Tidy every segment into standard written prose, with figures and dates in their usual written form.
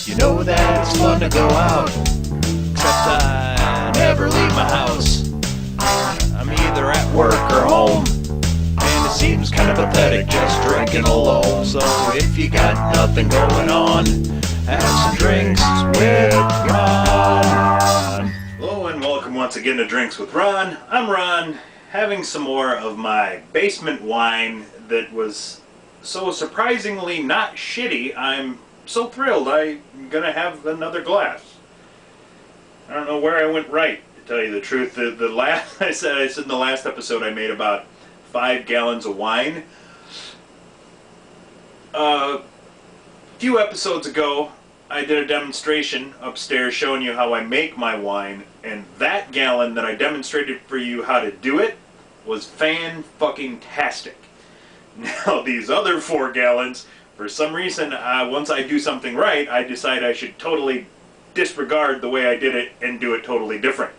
You know that it's fun to go out, except I never leave my house. I'm either at work or home, and it seems kind of pathetic just drinking alone. So if you got nothing going on, have some drinks with Ron. Hello and welcome once again to Drinks with Ron. I'm Ron, having some more of my basement wine that was so surprisingly not shitty. I'm so thrilled I'm gonna have another glass. I don't know where I went right, to tell you the truth. The last I said in the last episode I made about 5 gallons of wine. A few episodes ago I did a demonstration upstairs showing you how I make my wine, and that gallon that I demonstrated for you how to do it was fan-fucking-tastic. Now these other 4 gallons, for some reason, once I do something right, I decide I should totally disregard the way I did it and do it totally different.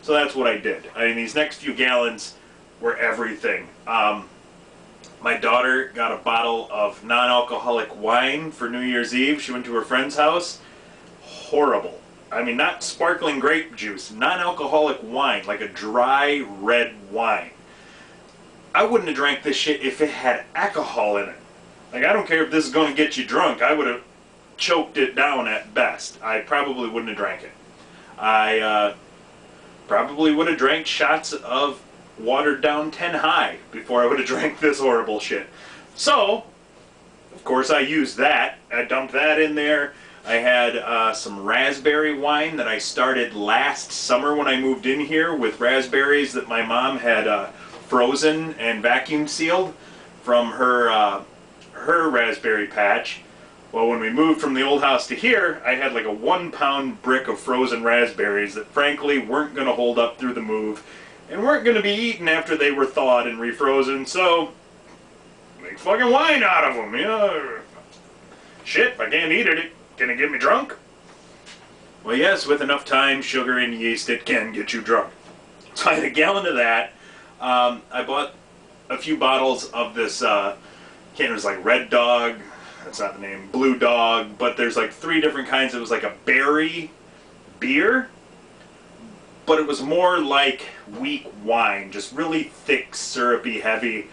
So that's what I did. I mean, these next few gallons were everything. My daughter got a bottle of non-alcoholic wine for New Year's Eve. She went to her friend's house. Horrible. I mean, not sparkling grape juice, non-alcoholic wine, like a dry red wine. I wouldn't have drank this shit if it had alcohol in it. Like, I don't care if this is going to get you drunk. I would have choked it down at best. I probably wouldn't have drank it. I probably would have drank shots of watered down 10 High before I would have drank this horrible shit. So, of course I used that. I dumped that in there. I had some raspberry wine that I started last summer when I moved in here with raspberries that my mom had frozen and vacuum sealed from her raspberry patch. Well, when we moved from the old house to here, I had like a 1-pound brick of frozen raspberries that frankly weren't going to hold up through the move and weren't going to be eaten after they were thawed and refrozen, so make fucking wine out of them, you know. Shit, if I can't eat it, it's gonna get me drunk? Well, yes, with enough time, sugar, and yeast, it can get you drunk. So I had a gallon of that. I bought a few bottles of this, it was like Red Dog, that's not the name, Blue Dog, but there's like 3 different kinds. It was like a berry beer, but it was more like weak wine, just really thick, syrupy, heavy.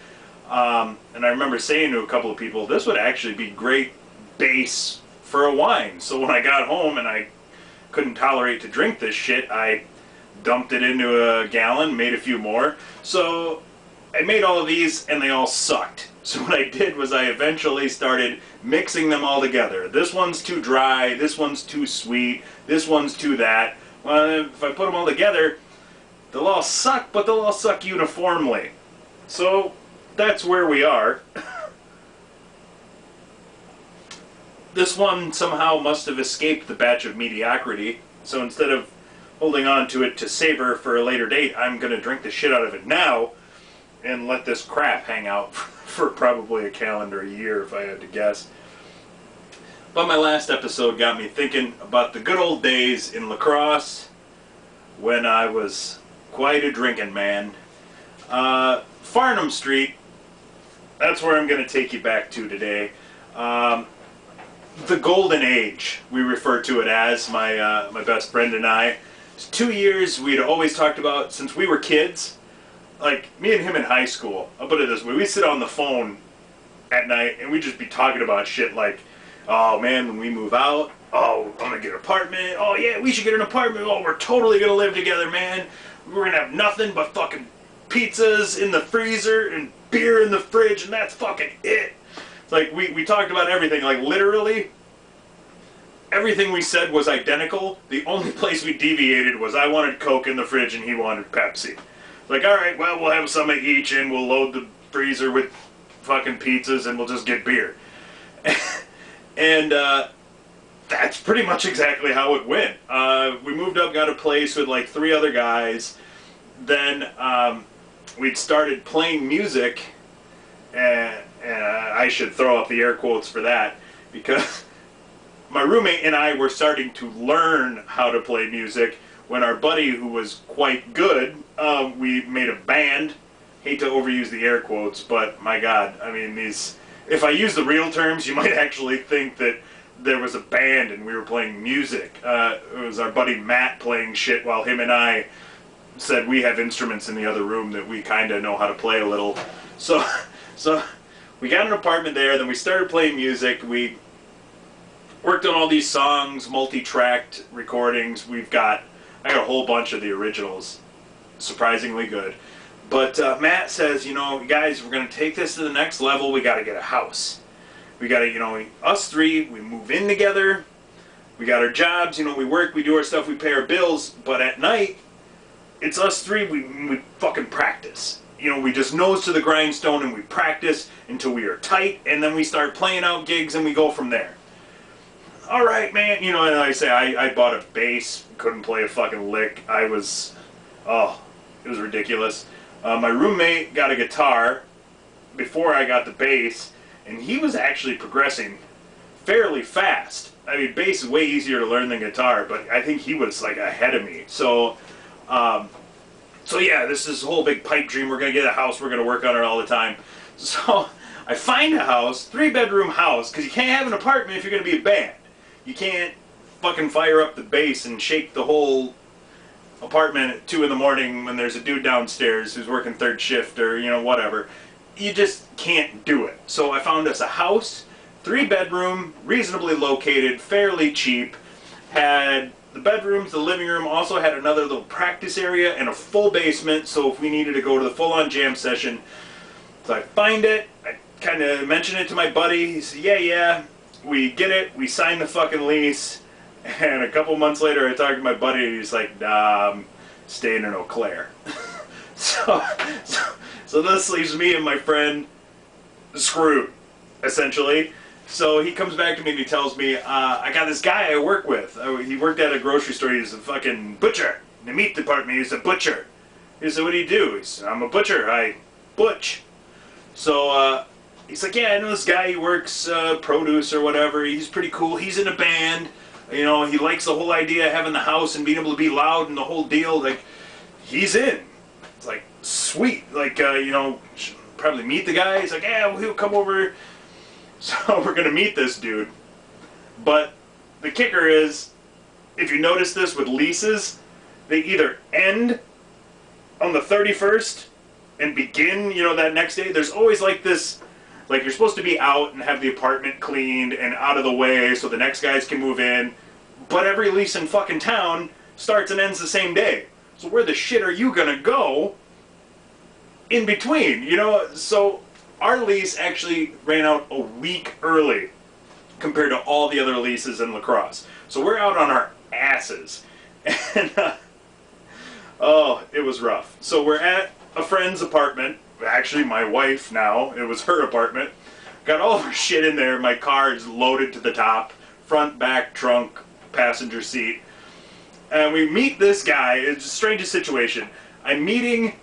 And I remember saying to a couple of people, this would actually be great base for a wine. So when I got home and I couldn't tolerate to drink this shit, I dumped it into a gallon, made a few more. So I made all of these and they all sucked. So what I did was I eventually started mixing them all together. This one's too dry, this one's too sweet, this one's too that. Well, if I put them all together, they'll all suck, but they'll all suck uniformly. So that's where we are. This one somehow must have escaped the batch of mediocrity, so instead of holding on to it to savor for a later date, I'm going to drink the shit out of it now and let this crap hang out for probably a calendar year if I had to guess. But my last episode got me thinking about the good old days in La Crosse when I was quite a drinking man. Farnam St, that's where I'm going to take you back to today. The Golden Age, we refer to it as, my best friend and I. It's 2 years we'd always talked about since we were kids. Like, me and him in high school, I'll put it this way, we'd sit on the phone at night and we'd just be talking about shit like, oh man, when we move out, oh, I'm gonna get an apartment, oh yeah, we should get an apartment, oh, we're totally gonna live together, man. We're gonna have nothing but fucking pizzas in the freezer and beer in the fridge, and that's fucking it. It's like, we talked about everything, like literally, everything we said was identical. The only place we deviated was I wanted Coke in the fridge and he wanted Pepsi. Like, alright, well, we'll have some of each and we'll load the freezer with fucking pizzas and we'll just get beer. And that's pretty much exactly how it went. We moved up, got a place with like 3 other guys. Then we'd started playing music, and I should throw up the air quotes for that, because my roommate and I were starting to learn how to play music when our buddy, who was quite good, we made a band. Hate to overuse the air quotes, but my God, I mean, these, if I use the real terms, you might actually think that there was a band and we were playing music. It was our buddy Matt playing shit while him and I said we have instruments in the other room that we kind of know how to play a little. So we got an apartment there, then we started playing music. We worked on all these songs, multi-tracked recordings. I got a whole bunch of the originals, surprisingly good. But Matt says, you know, guys, we're going to take this to the next level. We got to get a house. We got to, you know, us three, we move in together. We got our jobs, you know, we work, we do our stuff, we pay our bills. But at night, it's us three, we fucking practice. You know, we just nose to the grindstone and we practice until we are tight. And then we start playing out gigs and we go from there. All right, man. You know, and like I say, I bought a bass, couldn't play a fucking lick. It was ridiculous. My roommate got a guitar before I got the bass, and he was actually progressing fairly fast. I mean, bass is way easier to learn than guitar, but I think he was like ahead of me. So yeah, this is a whole big pipe dream. We're gonna get a house. We're gonna work on it all the time. So I find a house, 3-bedroom house, because you can't have an apartment if you're gonna be a band. You can't fucking fire up the bass and shake the whole apartment at 2 in the morning when there's a dude downstairs who's working third shift or, you know, whatever. You just can't do it. So I found us a house, 3-bedroom, reasonably located, fairly cheap, had the bedrooms, the living room, also had another little practice area and a full basement, so if we needed to go to the full-on jam session. So I find it, I kind of mention it to my buddy, he said, yeah, we get it, we sign the fucking lease, and a couple months later I talked to my buddy and he's like, nah, I'm staying in Eau Claire. So this leaves me and my friend screwed, essentially. So he comes back to me and he tells me, I got this guy I work with. He worked at a grocery store. He's a fucking butcher. In the meat department, he's a butcher. He said, what do you do? He said, I'm a butcher. I butch. So he's like, yeah, I know this guy. He works produce or whatever. He's pretty cool. He's in a band. You know, he likes the whole idea of having the house and being able to be loud and the whole deal. Like, he's in. It's like, sweet. Like, you know, should probably meet the guy. He's like, yeah, well, he'll come over. So we're going to meet this dude. But the kicker is, if you notice this with leases, they either end on the 31st and begin, you know, that next day. There's always like this, like you're supposed to be out and have the apartment cleaned and out of the way so the next guys can move in. But every lease in fucking town starts and ends the same day. So where the shit are you going to go in between, you know? So our lease actually ran out a week early compared to all the other leases in La Crosse. So we're out on our asses. And, oh, it was rough. So we're at a friend's apartment. Actually, my wife now. It was her apartment. Got all of our shit in there. My car is loaded to the top. Front, back, trunk, passenger seat. And we meet this guy. It's the strangest situation. I'm meeting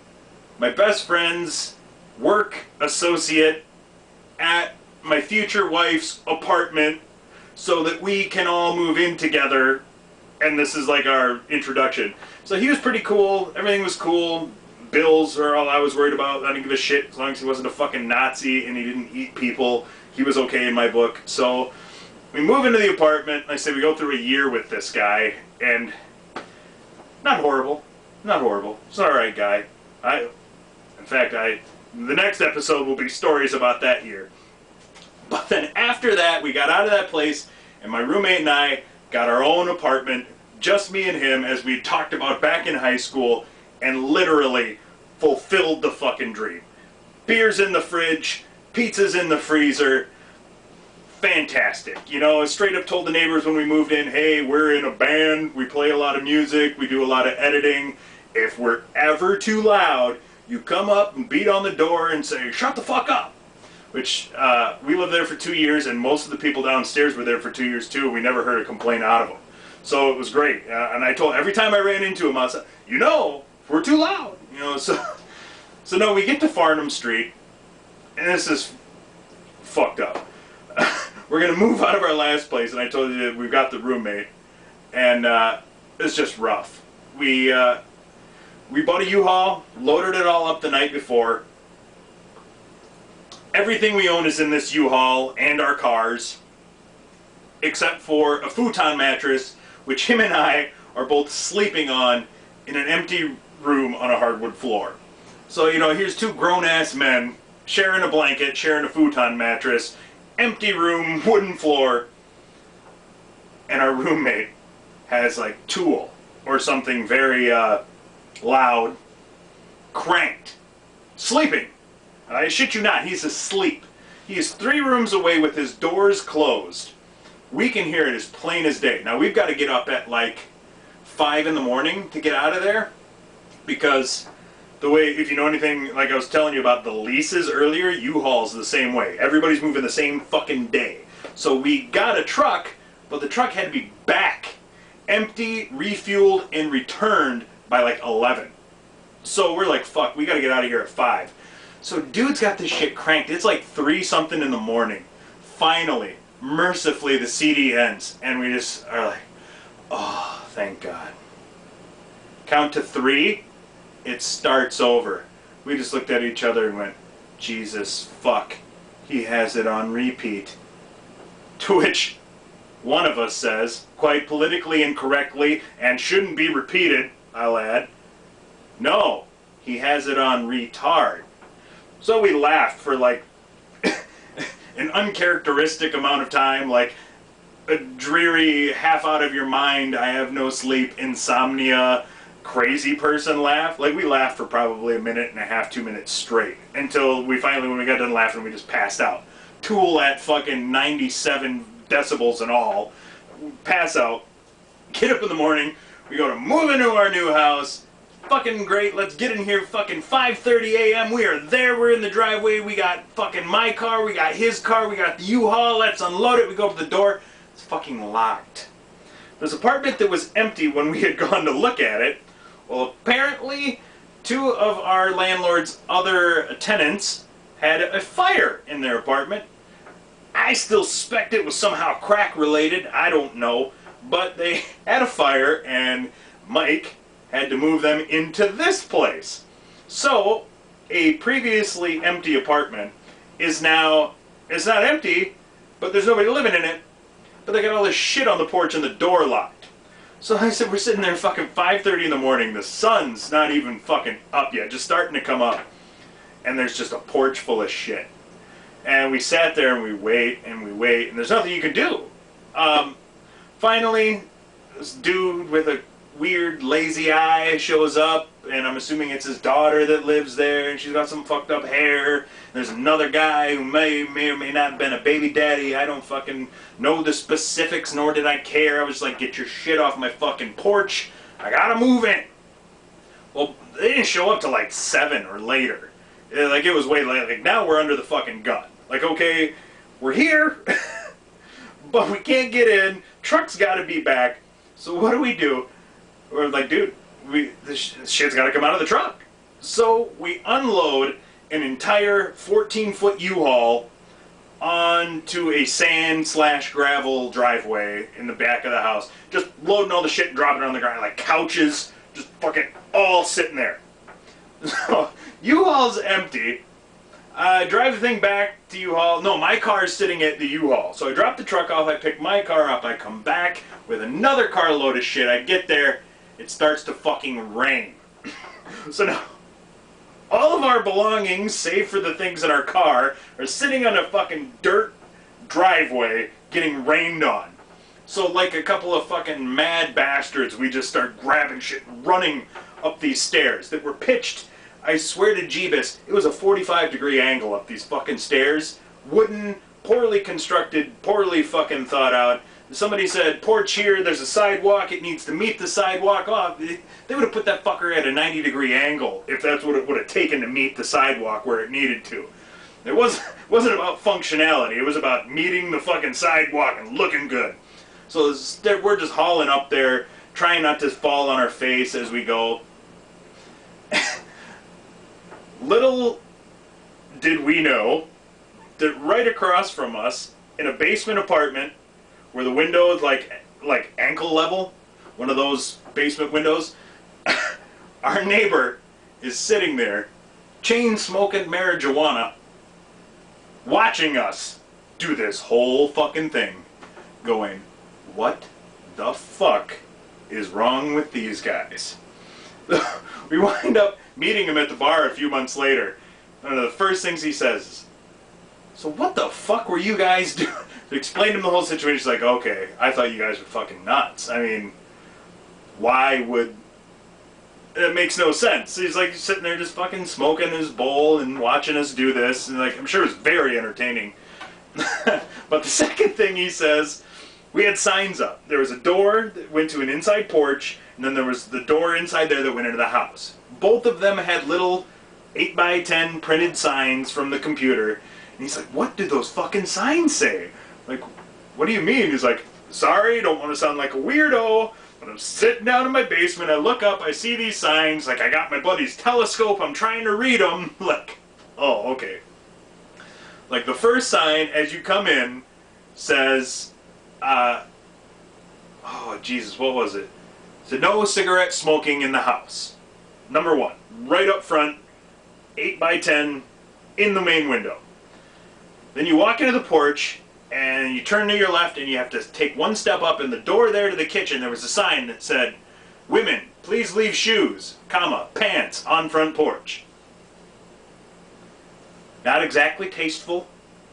my best friend's work associate at my future wife's apartment so that we can all move in together, and this is like our introduction. So he was pretty cool, everything was cool, bills are all I was worried about, I didn't give a shit as long as he wasn't a fucking Nazi and he didn't eat people, he was okay in my book. So we move into the apartment, I say we go through a year with this guy, and not horrible, he's an alright guy. The next episode will be stories about that year. But then after that, we got out of that place, and my roommate and I got our own apartment, just me and him, as we talked about back in high school, and literally fulfilled the fucking dream. Beer's in the fridge, pizza's in the freezer, fantastic. You know, I straight up told the neighbors when we moved in, hey, we're in a band, we play a lot of music, we do a lot of editing. If we're ever too loud, you come up and beat on the door and say, shut the fuck up. Which, we lived there for 2 years, and most of the people downstairs were there for 2 years too, and we never heard a complaint out of them. So it was great. And I told, every time I ran into him, I said, you know, we're too loud. You know, so no, we get to Farnam Street, and this is fucked up. We're going to move out of our last place, and I told you that we've got the roommate, and it's just rough. We bought a U-Haul, loaded it all up the night before. Everything we own is in this U-Haul and our cars. except for a futon mattress, which him and I are both sleeping on in an empty room on a hardwood floor. So, you know, here's two grown-ass men sharing a blanket, sharing a futon mattress, empty room, wooden floor, and our roommate has, like, Tool or something very loud, cranked, sleeping. I shit you not, he's asleep. He is 3 rooms away with his doors closed. We can hear it as plain as day. Now, we've got to get up at, like, 5 in the morning to get out of there, because the way, if you know anything, like I was telling you about the leases earlier, U-Haul's the same way. Everybody's moving the same fucking day. So we got a truck, but the truck had to be back, empty, refueled, and returned by like 11. So we're like, fuck, we gotta get out of here at 5. So dude's got this shit cranked. It's like 3 something in the morning. Finally, mercifully, the CD ends, and we just are like, oh, thank God. Count to 3, it starts over. We just looked at each other and went, Jesus fuck, he has it on repeat. To which one of us says, quite politically incorrectly, and shouldn't be repeated, I'll add, no, he has it on retard. So we laughed for like an uncharacteristic amount of time, like a dreary, half out of your mind, I have no sleep, insomnia, crazy person laugh. Like, we laughed for probably a minute and a half, 2 minutes straight, until we finally, when we got done laughing, we just passed out. Tool at fucking 97 decibels and all. Pass out. Get up in the morning. We go to move into our new house. Fucking great. Let's get in here. Fucking 5:30 a.m. We are there. We're in the driveway. We got fucking my car. We got his car. We got the U-Haul. Let's unload it. We go up to the door. It's fucking locked. This apartment that was empty when we had gone to look at it, well, apparently 2 of our landlord's other tenants had a fire in their apartment. I still suspect it was somehow crack related. I don't know. But they had a fire, and Mike had to move them into this place. So, a previously empty apartment is now, it's not empty, but there's nobody living in it, but they got all this shit on the porch and the door locked. So I said, we're sitting there fucking 5:30 in the morning, the sun's not even fucking up yet, just starting to come up, and there's just a porch full of shit. And we sat there and we wait, and there's nothing you can do. Finally, this dude with a weird lazy eye shows up, and I'm assuming it's his daughter that lives there, and she's got some fucked up hair. There's another guy who may or may not have been a baby daddy. I don't fucking know the specifics, nor did I care. I was like, get your shit off my fucking porch. I gotta move in. Well, they didn't show up till like 7 or later. Like, it was way late. Like, now we're under the fucking gun. Like, okay, we're here, but we can't get in. Truck's gotta be back. So what do? We're like, dude, this shit's got to come out of the truck. So we unload an entire 14-foot U-Haul onto a sand/gravel driveway in the back of the house. Just loading all the shit and dropping it on the ground, like couches, just fucking all sitting there. So U-Haul's empty. I drive the thing back to U-Haul. No, my car's sitting at the U-Haul. So I drop the truck off, I pick my car up, I come back with another carload of shit. I get there, it starts to fucking rain. So now, all of our belongings, save for the things in our car, are sitting on a fucking dirt driveway getting rained on. So like a couple of fucking mad bastards, we just start grabbing shit, running up these stairs that were pitched. I swear to Jeebus, it was a 45-degree angle up these fucking stairs. Wooden, poorly constructed, poorly fucking thought out. Somebody said, porch here, there's a sidewalk, it needs to meet the sidewalk. Oh, they would have put that fucker at a 90-degree angle if that's what it would have taken to meet the sidewalk where it needed to. It wasn't about functionality, it was about meeting the fucking sidewalk and looking good. So we're just hauling up there, trying not to fall on our face as we go. Little did we know that right across from us, in a basement apartment, where the window is like ankle level, one of those basement windows, our neighbor is sitting there, chain smoking marijuana, watching us do this whole fucking thing. going, what the fuck is wrong with these guys? We wind up meeting him at the bar a few months later. One of the first things he says is, so what the fuck were you guys doing? To explain to him the whole situation, he's like, okay, I thought you guys were fucking nuts. I mean, why would... It makes no sense. He's like sitting there just fucking smoking his bowl and watching us do this. And like, I'm sure it was very entertaining. But the second thing he says, we had signs up. There was a door that went to an inside porch, and then there was the door inside there that went into the house. Both of them had little 8x10 printed signs from the computer. And he's like, what did those fucking signs say? Like, what do you mean? He's like, sorry, don't want to sound like a weirdo, but I'm sitting down in my basement, I look up, I see these signs, like I got my buddy's telescope, I'm trying to read them. Like, oh, okay. Like the first sign, as you come in, says, oh Jesus, what was it? It said, no cigarette smoking in the house. Number one, right up front, 8x10, in the main window. Then you walk into the porch, and you turn to your left, and you have to take one step up, and the door there to the kitchen, there was a sign that said, women, please leave shoes, comma, pants on front porch. Not exactly tasteful,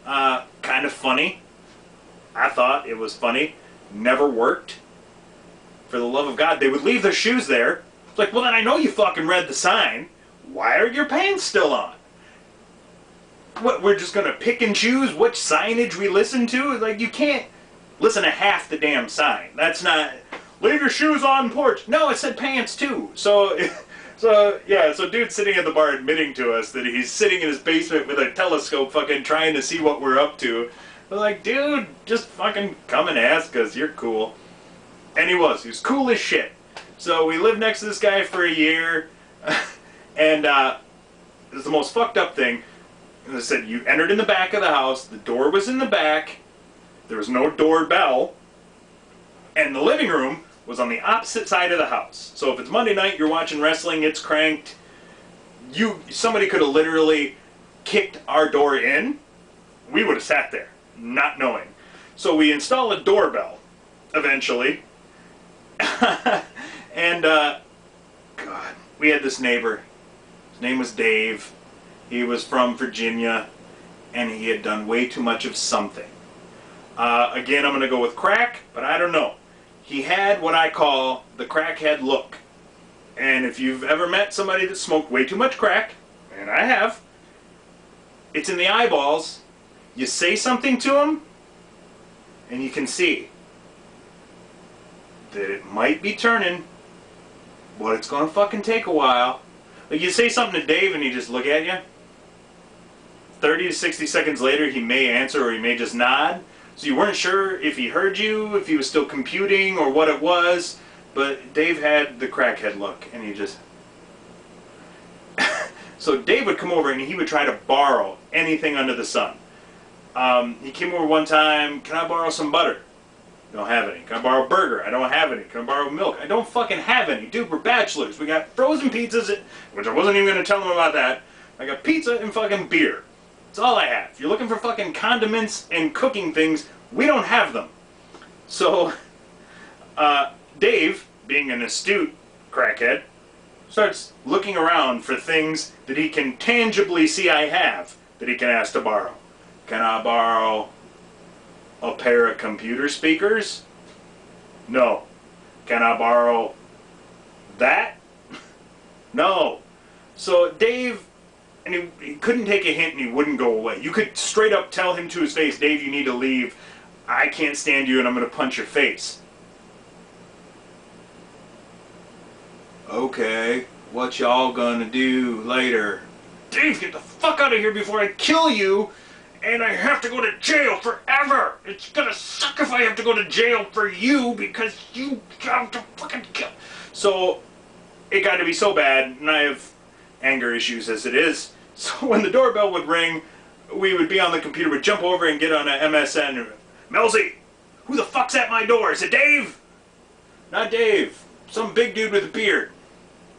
kind of funny. I thought it was funny. Never worked. For the love of God, they would leave their shoes there. It's like, well then I know you fucking read the sign. Why are your pants still on? What, we're just gonna pick and choose which signage we listen to? Like, you can't listen to half the damn sign. That's not, leave your shoes on porch. No, it said pants too. So dude's sitting at the bar admitting to us that he's sitting in his basement with a telescope fucking trying to see what we're up to. We're like, dude, just fucking come and ask us, you're cool. And he was cool as shit. So we lived next to this guy for a year, and it was the most fucked up thing. As I said, you entered in the back of the house, the door was in the back, there was no doorbell, and the living room was on the opposite side of the house. So if it's Monday night, you're watching wrestling, it's cranked, somebody could have literally kicked our door in, we would have sat there, not knowing. So we installed a doorbell, eventually, and, God, we had this neighbor, his name was Dave. He was from Virginia, and he had done way too much of something. Again, I'm going to go with crack, but I don't know. He had what I call the crackhead look. And if you've ever met somebody that smoked way too much crack, and I have, it's in the eyeballs. You say something to them, and you can see that it might be turning, but it's going to fucking take a while. Like, you say something to Dave, and he just look at you. 30 to 60 seconds later, he may answer, or he may just nod. So you weren't sure if he heard you, if he was still computing, or what it was. But Dave had the crackhead look, and he just... So Dave would come over, and he would try to borrow anything under the sun. He came over one time, can I borrow some butter? Don't have any. Can I borrow a burger? I don't have any. Can I borrow milk? I don't fucking have any. Dude, we're bachelors. We got frozen pizzas, which I wasn't even going to tell him about that. I got pizza and fucking beer. That's all I have. If you're looking for fucking condiments and cooking things, we don't have them. So, Dave, being an astute crackhead, starts looking around for things that he can tangibly see I have that he can ask to borrow. Can I borrow a pair of computer speakers? No. Can I borrow that? No. So Dave, and he couldn't take a hint and he wouldn't go away. You could straight up tell him to his face, Dave, you need to leave. I can't stand you and I'm going to punch your face. Okay, what y'all gonna do later? Dave, get the fuck out of here before I kill you! And I have to go to jail forever! It's gonna suck if I have to go to jail for you because you have to fucking kill. So, it got to be so bad, and I have anger issues as it is. So when the doorbell would ring, we would be on the computer, would jump over and get on a MSN. Mellse, who the fuck's at my door? Is it Dave? Not Dave. Some big dude with a beard.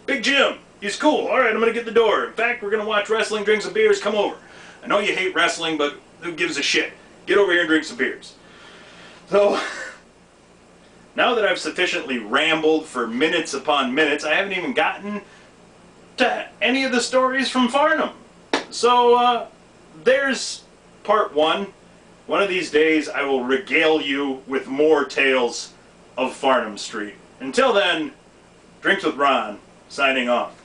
Big Jim. He's cool. Alright, I'm gonna get the door. In fact, we're gonna watch wrestling, drink some beers, come over. I know you hate wrestling, but who gives a shit? Get over here and drink some beers. So, Now that I've sufficiently rambled for minutes upon minutes, I haven't even gotten to any of the stories from Farnam. So, there's part one. One of these days I will regale you with more tales of Farnam Street. Until then, Drinks with Ron, signing off.